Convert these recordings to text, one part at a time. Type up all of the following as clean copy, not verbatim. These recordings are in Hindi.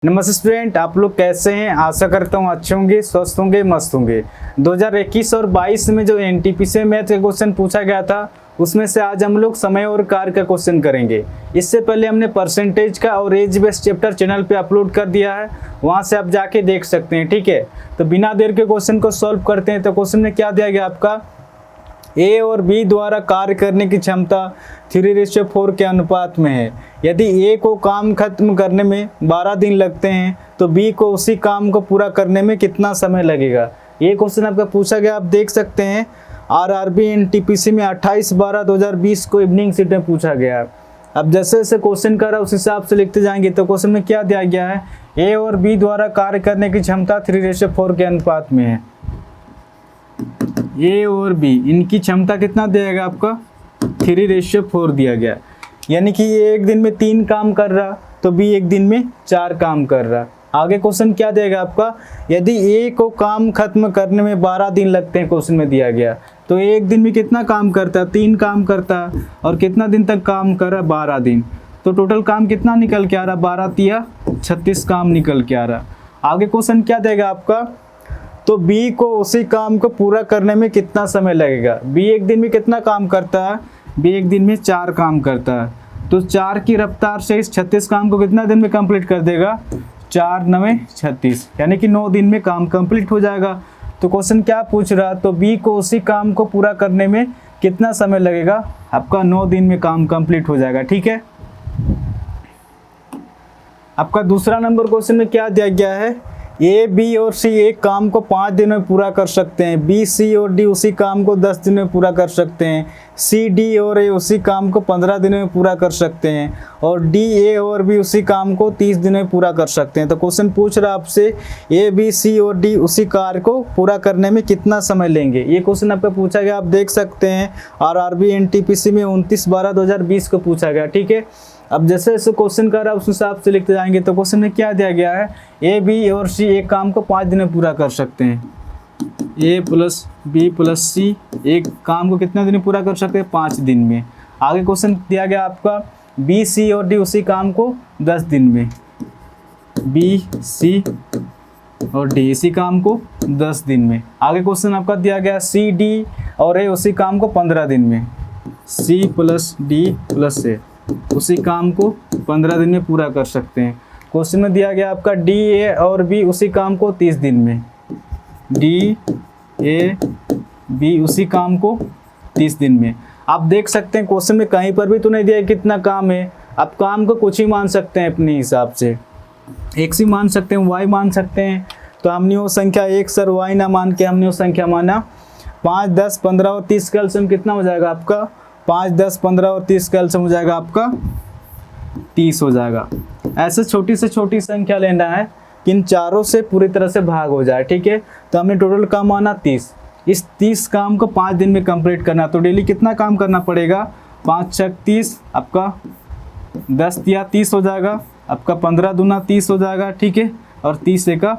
नमस्ते स्टूडेंट, आप लोग कैसे हैं। आशा करता हूँ अच्छे होंगे, स्वस्थ होंगे, मस्त होंगे। 2021 और 22 में जो एनटीपीसी मैथ का क्वेश्चन पूछा गया था उसमें से आज हम लोग समय और कार्य का क्वेश्चन करेंगे। इससे पहले हमने परसेंटेज का और एज बेस्ड चैप्टर चैनल पे अपलोड कर दिया है, वहाँ से आप जाके देख सकते हैं। ठीक है, तो बिना देर के क्वेश्चन को सॉल्व करते हैं। तो क्वेश्चन में क्या दिया गया आपका, ए और बी द्वारा कार्य करने की क्षमता 3:4 के अनुपात में है। यदि ए को काम खत्म करने में 12 दिन लगते हैं तो बी को उसी काम को पूरा करने में कितना समय लगेगा। ये क्वेश्चन आपका पूछा गया, आप देख सकते हैं आरआरबी एनटीपीसी में 28/12/2020 को इवनिंग शिफ्ट में पूछा गया। अब जैसे जैसे क्वेश्चन कर रहा है उस हिसाब से लिखते जाएंगे। तो क्वेश्चन में क्या दिया गया है, ए और बी द्वारा कार्य करने की क्षमता 3:4 के अनुपात में है। ए और बी इनकी क्षमता कितना दिया गया आपका, 3:4 दिया गया। यानी कि ये एक दिन में 3 काम कर रहा तो बी एक दिन में 4 काम कर रहा। आगे क्वेश्चन क्या देगा आपका, यदि ए को काम खत्म करने में 12 दिन लगते हैं, क्वेश्चन में दिया गया। तो एक दिन में कितना काम करता है, 3 काम करता है। और कितना दिन तक काम कर रहा, 12 दिन। तो टोटल काम कितना निकल के आ रहा, 12×3 36 काम निकल के आ रहा। आगे क्वेश्चन क्या देगा आपका, तो बी को उसी काम को पूरा करने में कितना समय लगेगा। बी एक दिन में कितना काम करता है, बी एक दिन में 4 काम करता है। तो 4 की रफ्तार से इस 36 काम को कितना दिन में कंप्लीट कर देगा, 4×9 36, यानी कि 9 दिन में काम कंप्लीट हो जाएगा। तो क्वेश्चन क्या पूछ रहा, तो बी को उसी काम को पूरा करने में कितना समय लगेगा, आपका 9 दिन में काम कंप्लीट हो जाएगा। ठीक है, आपका दूसरा नंबर क्वेश्चन में क्या दिया गया है, ए बी और सी एक काम को 5 दिन में पूरा कर सकते हैं। बी सी और डी उसी काम को 10 दिन में पूरा कर सकते हैं। सी डी और ए उसी काम को 15 दिन में पूरा कर सकते हैं। और डी ए और बी उसी काम को 30 दिन में पूरा कर सकते हैं। तो क्वेश्चन पूछ रहा है आपसे, ए बी सी और डी उसी कार्य को पूरा करने में कितना समय लेंगे। ये क्वेश्चन आपका पूछा गया, आप देख सकते हैं आरआरबी एनटीपीसी में 29/12/2020 को पूछा गया। ठीक है, अब जैसे जैसे क्वेश्चन कर रहा है उस हिसाब से लिखते जाएंगे। तो क्वेश्चन में क्या दिया गया है, ए बी और सी एक काम को 5 दिन में पूरा कर सकते हैं। ए प्लस बी प्लस सी एक काम को कितने दिन में पूरा कर सकते हैं, 5 दिन में। आगे क्वेश्चन दिया गया आपका, बी सी और डी उसी काम को 10 दिन में। बी सी और डी इसी काम को 10 दिन में। आगे क्वेश्चन आपका दिया गया, सी डी और ए उसी काम को 15 दिन में। सी प्लस डी प्लस ए उसी काम को 15 दिन में पूरा कर सकते हैं। क्वेश्चन में दिया गया आपका, डी ए और बी उसी काम को 30 दिन में। डी ए बी उसी काम को 30 दिन में। आप देख सकते हैं क्वेश्चन में कहीं पर भी तो नहीं दिया कितना काम है। आप काम को कुछ ही मान सकते हैं अपने हिसाब से, x ही मान सकते हैं, y मान सकते हैं। तो हमने वो संख्या x और y ना मान के हमने वो संख्या माना 5, 10, 15 और 30 का एलसीएम कितना हो जाएगा आपका, 5, 10, 15 और 30 का एलसीएम हो जाएगा आपका 30 हो जाएगा। ऐसे छोटी से छोटी संख्या लेना है कि इन चारों से पूरी तरह से भाग हो जाए। ठीक है, तो हमने टोटल काम माना 30। इस 30 काम को 5 दिन में कंप्लीट करना। तो डेली कितना काम करना पड़ेगा, 5 6 30, आपका 10 या 30 हो जाएगा, आपका 15 दूना 30 हो जाएगा। ठीक है, और 30 एका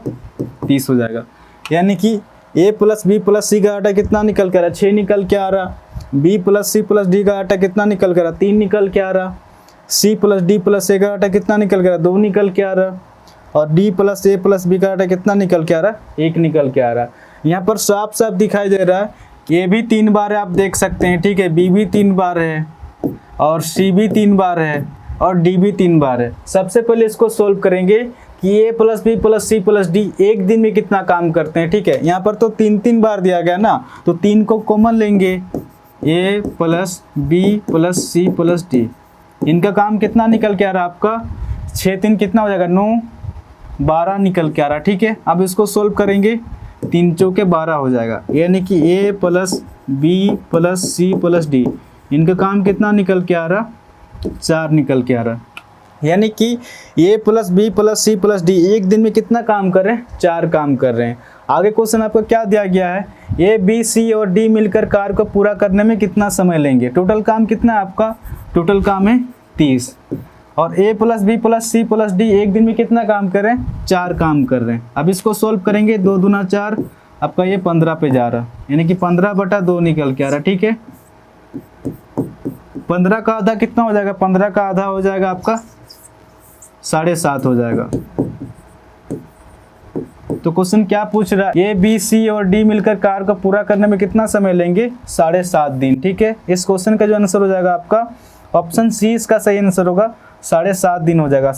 30 हो जाएगा। यानी कि ए प्लस बी प्लस सी का आटा कितना निकल कर आ रहा, 6 निकल के आ रहा। B plus C plus D का आटा कितना निकल कर आ रहा, 3 निकल के आ रहा। सी प्लस डी प्लस ए का आटा कितना निकल के आ रहा, 2 निकल के आ रहा। और डी प्लस ए प्लस बी का आटा कितना निकल के आ रहा, 1 निकल के आ रहा। यहाँ पर साफ साफ दिखाई दे रहा है, ए भी 3 बार है, आप देख सकते हैं। ठीक है, बी भी 3 बार है और सी भी 3 बार है और डी भी 3 बार है। सबसे पहले इसको सोल्व करेंगे कि A plus B plus C plus D एक दिन में कितना काम करते हैं। ठीक है, यहाँ पर तो 3 बार दिया गया ना, तो 3 को कॉमन लेंगे, A plus B plus C plus D. इनका काम कितना निकल के आ रहा है आपका, 6 3 कितना हो जाएगा, 9 12 निकल के आ रहा। ठीक है, अब इसको सोल्व करेंगे, 3 चौके 12 हो जाएगा। यानी कि A plus B plus C plus D इनका काम कितना निकल के आ रहा, 4 निकल के आ रहा। यानी कि A plus B plus C plus D एक दिन में कितना काम कर रहे हैं, 4 काम कर रहे हैं। आगे क्वेश्चन आपको क्या दिया गया है, ए बी सी और डी मिलकर कार्य को पूरा करने में कितना समय लेंगे। टोटल काम कितना है आपका, टोटल काम है 30। और A plus B plus C plus D एक दिन में कितना काम कर रहे हैं, 4 काम कर रहे हैं। अब इसको सोल्व करेंगे, 2 दूना 4, आपका ये 15 पे जा रहा, यानी कि 15/2 निकल के आ रहा। ठीक है, 15 का आधा कितना हो जाएगा, 15 का आधा हो जाएगा आपका 7.5 हो जाएगा। तो क्वेश्चन क्या पूछ रहा है, ए बी सी और डी मिलकर कार्य को पूरा करने में कितना समय लेंगे, 7.5 दिन। ठीक है, इस क्वेश्चन का जो आंसर हो जाएगा आपका ऑप्शन सी इसका सही आंसर होगा, 7.5 दिन हो जाएगा।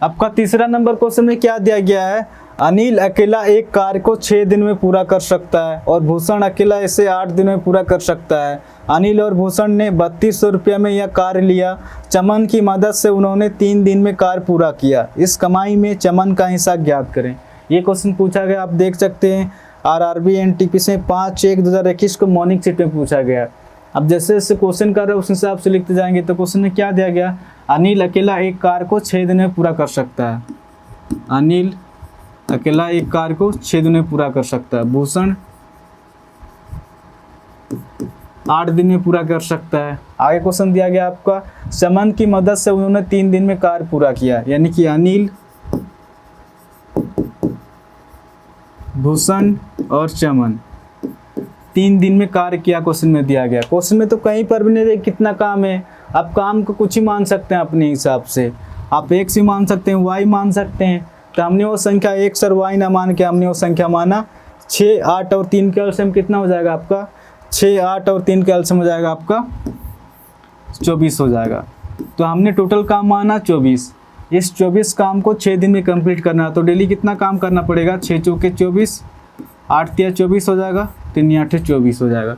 आपका तीसरा नंबर क्वेश्चन में क्या दिया गया है, अनिल अकेला एक कार्य को 6 दिन में पूरा कर सकता है और भूषण अकेला इसे 8 दिन में पूरा कर सकता है। अनिल और भूषण ने 3200 रुपये में यह कार्य लिया। चमन की मदद से उन्होंने 3 दिन में कार्य पूरा किया। इस कमाई में चमन का हिस्सा ज्ञात करें। ये क्वेश्चन पूछा गया, आप देख सकते हैं आरआरबी एनटीपीसी में 5/1/2021 को मॉर्निंग शिफ्ट में पूछा गया। अब जैसे जैसे क्वेश्चन कर रहे हैं उस हिसाब से लिखते जाएंगे। तो क्वेश्चन में क्या दिया गया, अनिल अकेला एक कार्य को 6 दिन में पूरा कर सकता है। अनिल अकेला एक कार्य को 6 दिन में पूरा कर सकता है। भूषण 8 दिन में पूरा कर सकता है। आगे क्वेश्चन दिया गया आपका, चमन की मदद से उन्होंने 3 दिन में कार्य पूरा किया। यानी कि अनिल, भूषण और चमन 3 दिन में कार्य किया, क्वेश्चन में दिया गया। क्वेश्चन में तो कहीं पर भी नहीं दिया कितना काम है। आप काम को कुछ ही मान सकते हैं अपने हिसाब से। आप x ही मान सकते हैं, y मान सकते हैं। तो हमने वो संख्या x और y ना मान के हमने वो संख्या माना 6, 8 और 3 के एलसीएम कितना हो जाएगा आपका, 6, 8 और 3 के एलसीएम हो जाएगा आपका 24 हो जाएगा। तो हमने टोटल काम माना 24। इस 24 काम को 6 दिन में कंप्लीट करना है। तो डेली कितना काम करना पड़ेगा, 6 चौके 24, 8 तिया 24 हो जाएगा, 3 8 24 हो जाएगा।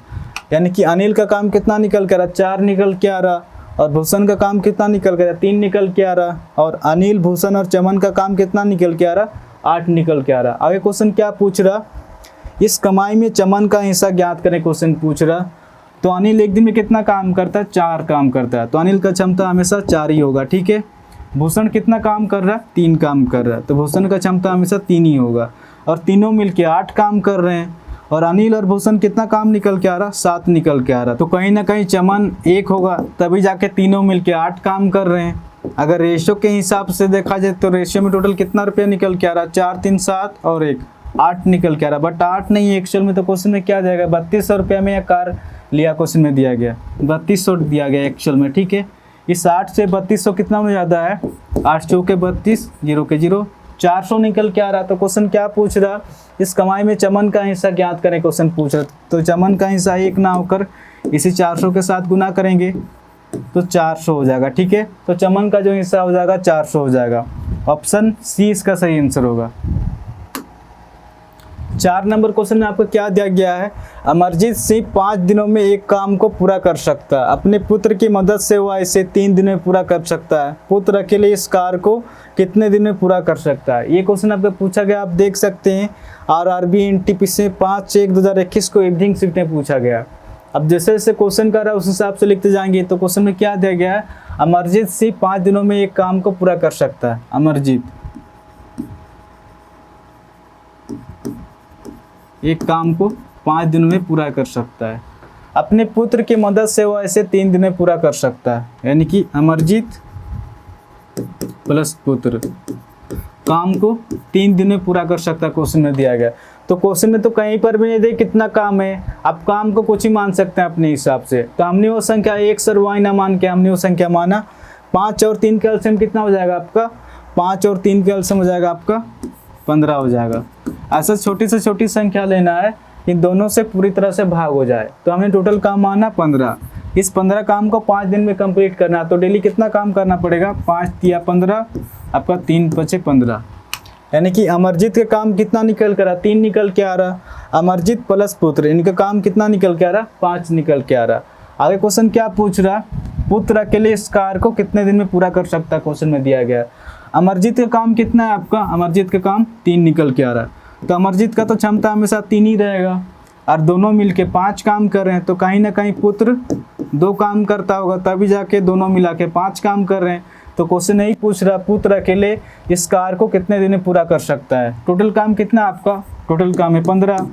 यानी कि अनिल का काम कितना निकल कर रहा, 4 निकल के आ रहा। और भूषण का काम कितना निकल के आ रहा, 3 निकल के आ रहा। और अनिल, भूषण और चमन का काम कितना निकल के आ रहा, 8 निकल के आ रहा। आगे क्वेश्चन क्या पूछ रहा, इस कमाई में चमन का हिस्सा ज्ञात करें, क्वेश्चन पूछ रहा। तो अनिल एक दिन में कितना काम करता है, 4 काम करता है। तो अनिल का क्षमता हमेशा 4 ही होगा। ठीक है, भूषण कितना काम कर रहा है, 3 काम कर रहा है। तो भूषण का क्षमता हमेशा 3 ही होगा। और तीनों मिलके 8 काम कर रहे हैं। और अनिल और भूषण कितना काम निकल के आ रहा, 7 निकल के आ रहा। तो कहीं ना कहीं चमन 1 होगा, तभी जाके तीनों मिलके 8 काम कर रहे हैं। अगर रेशियो के हिसाब से देखा जाए तो रेशियो में टोटल कितना रुपया निकल के आ रहा, 4 3 7 और 1 8 निकल के आ रहा। बट 8 नहीं है एक्चुअल में। तो क्वेश्चन में क्या जाएगा, 3200 रुपये में यह कार लिया, क्वेश्चन में दिया गया 3200 दिया गया एक्चुअल में। ठीक है, इस 8 से 3200 कितना में ज़्यादा है, 8 चौके 32, 0 के 0, 400 निकल के आ रहा। तो क्वेश्चन क्या पूछ रहा, इस कमाई में चमन का हिस्सा ज्ञात करें, क्वेश्चन पूछ रहा। तो चमन का हिस्सा 1 ना होकर इसी 400 के साथ गुना करेंगे तो 400 हो जाएगा। ठीक है, तो चमन का जो हिस्सा हो जाएगा 400 हो जाएगा। ऑप्शन सी इसका सही आंसर होगा। 4 नंबर क्वेश्चन में आपको क्या दिया गया है, अमरजीत सिंह 5 दिनों में एक काम को पूरा कर सकता है। अपने पुत्र की मदद से वह इसे 3 दिन में पूरा कर सकता है। पुत्र अकेले इस कार्य को कितने दिन में पूरा कर सकता है। ये क्वेश्चन आपको पूछा गया, आप देख सकते हैं आरआरबी एनटीपीसी में 5/1/2021 को इवनिंग शिफ्ट में पूछा गया। अब जैसे जैसे क्वेश्चन कर रहा है उस हिसाब से लिखते जाएंगे। तो क्वेश्चन में क्या दिया गया है, अमरजीत सिंह 5 दिनों में एक काम को पूरा कर सकता है। अमरजीत एक काम को 5 दिनों में पूरा कर सकता है। अपने पुत्र की मदद से वह इसे 3 दिन में पूरा कर सकता है। यानी कि अमरजीत प्लस पुत्र काम को 3 दिन में पूरा कर सकता है, क्वेश्चन में दिया गया। तो क्वेश्चन में तो कहीं पर भी नहीं दे कितना काम है। आप काम को कुछ ही मान सकते हैं अपने हिसाब से। तो हमने वो संख्या x और y ना मान के हमने वो संख्या माना। 5 और 3 का एलसीएम कितना हो जाएगा आपका, 5 और 3 का एलसीएम हो जाएगा आपका 15 हो जाएगा। ऐसा छोटी से छोटी संख्या लेना है, इन दोनों से पूरी तरह से भाग हो जाए। तो हमने टोटल काम माना 15। इस 15 काम को 5 दिन में कंप्लीट करना है। तो डेली कितना काम करना पड़ेगा, 5 तिया 15, आपका 3 5 15। यानी कि अमरजीत का काम कितना निकल कर रहा, 3 निकल के आ रहा। अमरजीत प्लस पुत्र, इनका काम कितना निकल के आ रहा, 5 निकल के आ रहा। आगे क्वेश्चन क्या पूछ रहा, पुत्र अकेले इस कार्य को कितने दिन में पूरा कर सकता है, क्वेश्चन में दिया गया। अमरजीत का काम कितना है आपका, अमरजीत का काम 3 निकल के आ रहा है। तो अमरजीत का तो क्षमता हमेशा 3 ही रहेगा। और दोनों मिलके 5 काम कर रहे हैं। तो कहीं ना कहीं पुत्र 2 काम करता होगा, तभी जाके दोनों मिला के 5 काम कर रहे हैं। तो क्वेश्चन यही पूछ रहा, पुत्र अकेले इस कार्य को कितने दिन में पूरा कर सकता है। टोटल काम कितना आपका, टोटल काम है 15।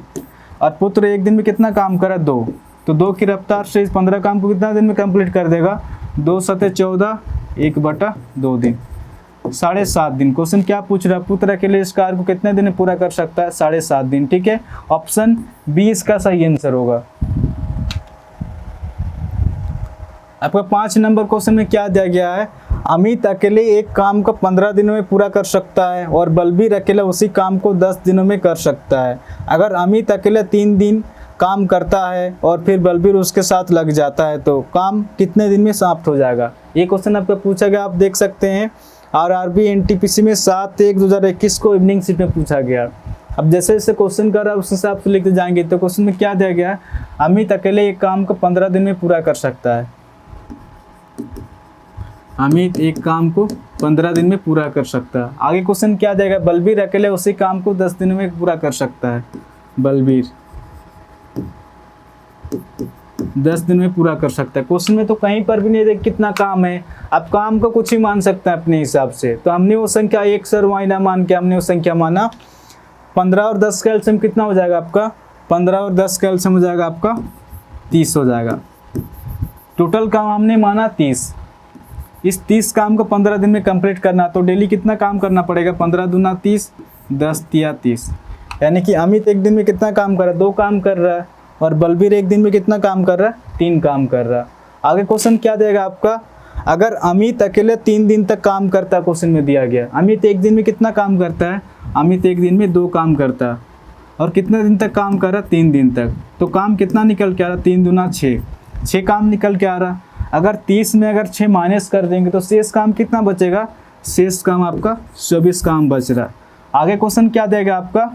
और पुत्र एक दिन में कितना काम करा, 2। तो 2 की रफ्तार से इस 15 काम को कितना दिन में कंप्लीट कर देगा, 2 7 14, 1/2 दिन, 7.5 दिन। क्वेश्चन क्या पूछ रहा है, पुत्र अकेले इस कार्य को कितने दिन में पूरा कर सकता है, 7.5 दिन। ठीक है, ऑप्शन बी इसका सही आंसर होगा। आपका 5 नंबर क्वेश्चन में क्या दिया गया है, अमित अकेले एक काम को 15 दिनों में पूरा कर सकता है और बलबीर अकेला उसी काम को 10 दिनों में कर सकता है। अगर अमित अकेले 3 दिन काम करता है और फिर बलबीर उसके साथ लग जाता है तो काम कितने दिन में समाप्त हो जाएगा। ये क्वेश्चन आपका पूछा गया, आप देख सकते हैं आरआरबी एनटीपीसी में 7/1/2021 को इवनिंग शिफ्ट में पूछा गया। अब जैसे जैसे क्वेश्चन कर रहा है उस हिसाब से लिखते जाएंगे। तो क्वेश्चन में क्या दिया गया है, अमित अकेले एक काम को 15 दिन में पूरा कर सकता है। अमित एक काम को 15 दिन में पूरा कर सकता है। आगे क्वेश्चन क्या देगा, बलबीर अकेले उसी काम को 10 दिन में पूरा कर सकता है। बलबीर 10 दिन में पूरा कर सकता है। क्वेश्चन में तो कहीं पर भी नहीं देख कितना काम है, आप काम को कुछ ही मान सकते हैं अपने हिसाब से। तो हमने वो संख्या 1 सर्वाई ना मान के हमने वो संख्या माना। 15 और 10 का एलसीएम कितना हो जाएगा आपका, 15 और 10 का एलसीएम हो जाएगा आपका 30 हो जाएगा। टोटल काम हमने माना 30। इस 30 काम को 15 दिन में कंप्लीट करना, तो डेली कितना काम करना पड़ेगा, 15 दूना 30, 10 तिया 30। यानी कि अमित एक दिन में कितना काम कर रहा है, 2 काम कर रहा है, और बलबीर एक दिन में कितना काम कर रहा है, 3 काम कर रहा है। आगे क्वेश्चन क्या देगा आपका, अगर अमित अकेले 3 दिन तक काम करता है, क्वेश्चन में दिया गया अमित एक दिन में कितना काम करता है, अमित एक दिन में 2 काम करता है, और कितने दिन तक काम कर रहा है, 3 दिन तक। तो काम कितना निकल के आ रहा, 3 दूना 6, 6 काम निकल के आ रहा। अगर 30 में अगर 6 माइनस कर देंगे तो शेष काम कितना बचेगा, शेष काम आपका 24 काम बच रहा। आगे क्वेश्चन क्या देगा आपका,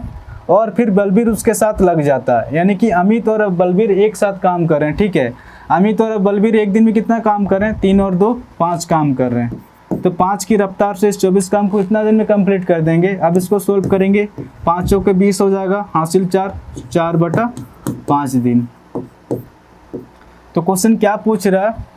और फिर बलबीर उसके साथ लग जाता है। यानी कि अमित और बलबीर एक साथ काम कर रहे हैं, ठीक है। अमित और बलबीर एक दिन में कितना काम कर रहे हैं, 3 और 2 5 काम कर रहे हैं। तो 5 की रफ्तार से इस 24 काम को इतना दिन में कंप्लीट कर देंगे। अब इसको सोल्व करेंगे, 5 चौके 20 हो जाएगा, हासिल 4, 4/5 दिन। तो क्वेश्चन क्या पूछ रहा है,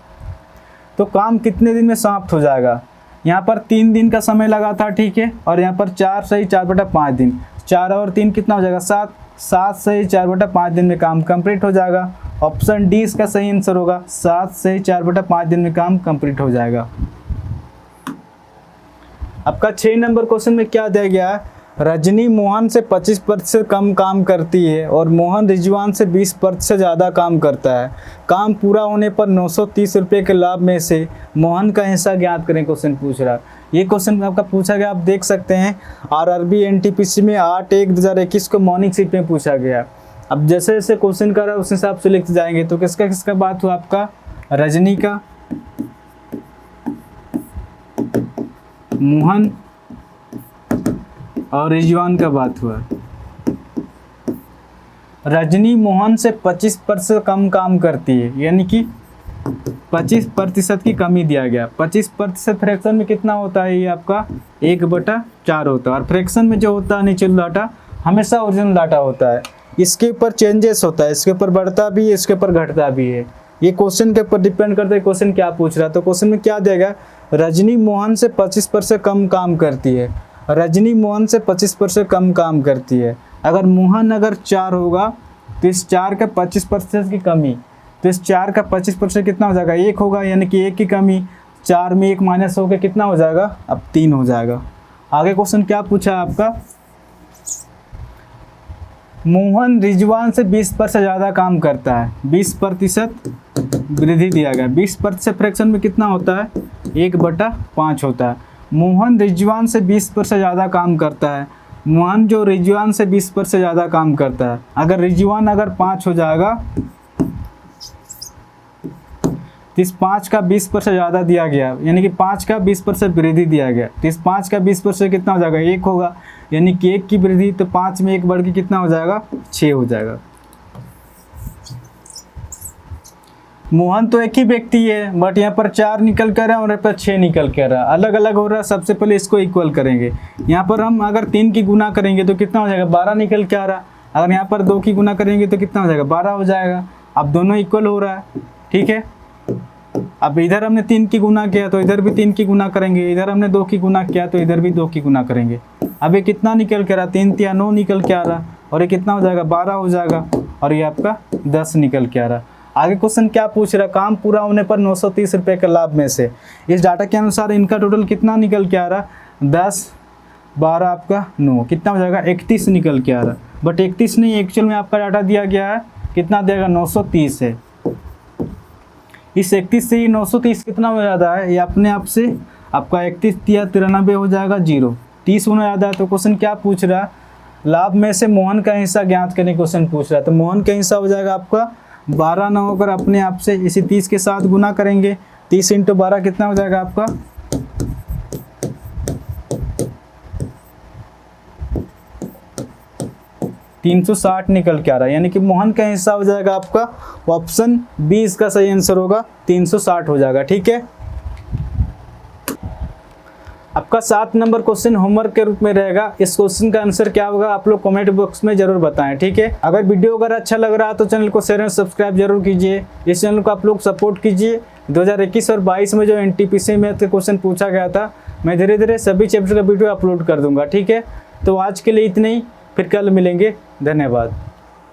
तो काम कितने दिन में समाप्त हो जाएगा। यहाँ पर 3 दिन का समय लगा था, ठीक है, और यहाँ पर 4 सही 4/5 दिन, 4 और 3 कितना हो जाएगा, 7, 7 सही 4/5 दिन में काम कंप्लीट हो जाएगा। ऑप्शन डी इसका सही आंसर होगा, 7 सही 4/5 दिन में काम कंप्लीट हो जाएगा। आपका 6 नंबर क्वेश्चन में क्या दिया गया है, रजनी मोहन से 25% कम काम करती है और मोहन रिजवान से 20% ज़्यादा काम करता है। काम पूरा होने पर 930 रुपये के लाभ में से मोहन का हिस्सा ज्ञात करें, क्वेश्चन पूछ रहा है। ये क्वेश्चन आपका पूछा गया, आप देख सकते हैं आरआरबी एनटीपीसी में 8/1/2021 को मॉर्निंग शिफ्ट में पूछा गया। अब जैसे जैसे क्वेश्चन कर रहा है उस हिसाब से लिखते जाएंगे। तो किसका किसका बात हुआ आपका, रजनी का, मोहन और रिजवान का बात हुआ। रजनी मोहन से 25% कम काम करती है, यानी कि 25% की कमी दिया गया। 25% फ्रैक्शन में कितना होता है, ये आपका 1/4 होता है। और फ्रैक्शन में जो होता है नेचुरल डाटा हमेशा ओरिजिनल डाटा होता है, इसके ऊपर चेंजेस होता है, इसके ऊपर बढ़ता भी है, इसके ऊपर घटता भी है। ये क्वेश्चन के ऊपर डिपेंड करता है क्वेश्चन क्या पूछ रहा है। तो क्वेश्चन में क्या देगा, रजनी मोहन से 25% कम काम करती है। रजनी मोहन से 25% कम काम करती है। अगर मोहन अगर 4 होगा तो इस 4 का 25% की कमी, तो इस 4 का 25% कितना हो जाएगा, 1 होगा, यानी कि 1 की कमी, 4 में 1 माइनस होकर कितना हो जाएगा, अब 3 हो जाएगा। आगे क्वेश्चन क्या पूछा है आपका, मोहन रिजवान से 20% ज़्यादा काम करता है, 20% वृद्धि दिया गया। 20% फ्रैक्शन में कितना होता है, 1/5 होता है। मोहन रिजवान से 20% ज़्यादा काम करता है। मोहन जो रिजवान से 20% ज़्यादा काम करता है, अगर रिजवान अगर 5 हो जाएगा तो इस 5 का 20% ज़्यादा दिया गया, यानी कि 5 का 20% वृद्धि दिया गया। तो इस 5 का 20% कितना हो जाएगा, 1 होगा, यानी कि 1 की वृद्धि, तो 5 में 1 बढ़ के कितना हो जाएगा, 6 हो जाएगा। मोहन तो एक ही व्यक्ति है, बट यहाँ पर 4 निकल कर रहा है और यहाँ पर 6 निकल कर रहा है, अलग अलग हो रहा है। सबसे पहले इसको इक्वल करेंगे। यहाँ पर हम अगर 3 की गुना करेंगे तो कितना हो जाएगा, 12 निकल के आ रहा है। अगर यहाँ पर 2 की गुना करेंगे तो कितना हो जाएगा, 12 हो जाएगा। अब दोनों इक्वल हो रहा है, ठीक है। अब इधर हमने 3 की गुना किया तो इधर भी 3 की गुना करेंगे, इधर हमने 2 की गुना किया तो इधर भी 2 की गुना करेंगे। अब ये कितना निकल के आ रहा, 3 तिया 9 निकल के आ रहा, और ये कितना हो जाएगा, 12 हो जाएगा, और ये आपका 10 निकल के आ रहा। आगे क्वेश्चन क्या पूछ रहा है, काम पूरा होने पर 930 रुपये के लाभ में से इस डाटा के अनुसार इनका टोटल कितना निकल के आ रहा, 10, 12 आपका 9, कितना हो जाएगा, 31 निकल के आ रहा। बट 31 नहीं, एक्चुअल में आपका डाटा दिया गया है कितना देगा, 930 है। इस 31 से ये 930 कितना हो जाता है, ये अपने आप से आपका 31 या 93 हो जाएगा 0। 30 होना याद है। तो क्वेश्चन क्या पूछ रहा है, लाभ में से मोहन का हिस्सा ज्ञात करने क्वेश्चन पूछ रहा है। तो मोहन का हिस्सा हो जाएगा आपका 12 न होकर अपने आप से इसी 30 के साथ गुना करेंगे। 30 × 12 कितना हो जाएगा आपका 360 निकल के आ रहा है, यानी कि मोहन का हिस्सा हो जाएगा आपका ऑप्शन बी, इसका सही आंसर होगा 360 हो जाएगा। ठीक है, आपका 7 नंबर क्वेश्चन होमवर्क के रूप में रहेगा। इस क्वेश्चन का आंसर क्या होगा आप लोग कमेंट बॉक्स में जरूर बताएं। ठीक है, अगर वीडियो अच्छा लग रहा है तो चैनल को शेयर और सब्सक्राइब जरूर कीजिए। इस चैनल को आप लोग सपोर्ट कीजिए। 2021 और 22 में जो एनटीपीसी मैथ के क्वेश्चन पूछा गया था, मैं धीरे धीरे सभी चैप्टर का वीडियो अपलोड कर दूंगा। ठीक है, तो आज के लिए इतना ही, फिर कल मिलेंगे। धन्यवाद।